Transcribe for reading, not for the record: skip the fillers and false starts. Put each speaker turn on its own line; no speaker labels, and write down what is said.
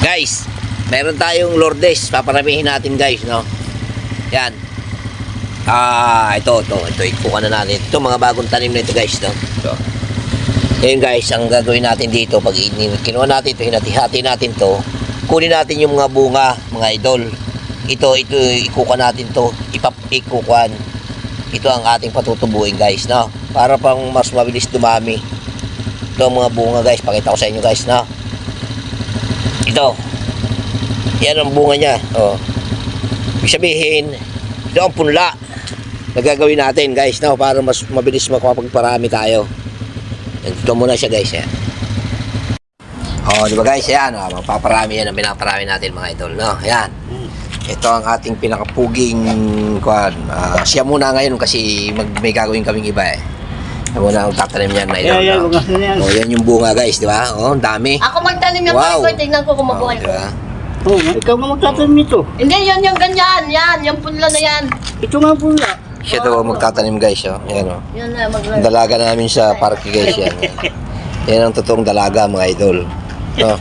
Guys, meron tayong Lourdes. Paparamihin natin guys, no? Yan. Ito. Ikuha na natin. Ito, mga bagong tanim na ito guys, no? Ito. Ngayon guys, ang gagawin natin dito, pag kinuha natin ito, hinati-hati natin to, kunin natin yung mga bunga, mga idol. Ito, ikuha natin to, ikukuhan. Ito ang ating patutubuin guys, no? Para pang mas mabilis dumami. Ito ang mga bunga guys, pakita ko sa inyo guys, no? Ito. Yan ang bunga niya, oh. Ibig sabihin, ito ang punla na gagawin natin guys, no? Para mas mabilis makapagparami tayo. Ito muna siya guys, yan. Oh, di ba guys, yan, magpaparami yan ang pinaparami natin mga idol, no? Yan. Ito ang ating pinakapuging kuan. Siya muna ngayon kasi may gagawin kaming iba eh. Siya muna ang tatanim yan mga idol.
Yeah,
oh, yan yung bunga guys, di ba? Oh, ang dami.
Ako magtanim ng
wow.
ko, tignan ko kung mabuhay ko.
Diba?
Oh, ikaw nga magtatanim nito.
Hindi, yan yung ganyan, yan, yung punla na yan.
Ito nga pula.
Siya daw magtatanim guys, oh. Yan oh.
Yan na,
Ang dalaga namin sa parke guys yan. Yan ang totoong dalaga mga idol. No?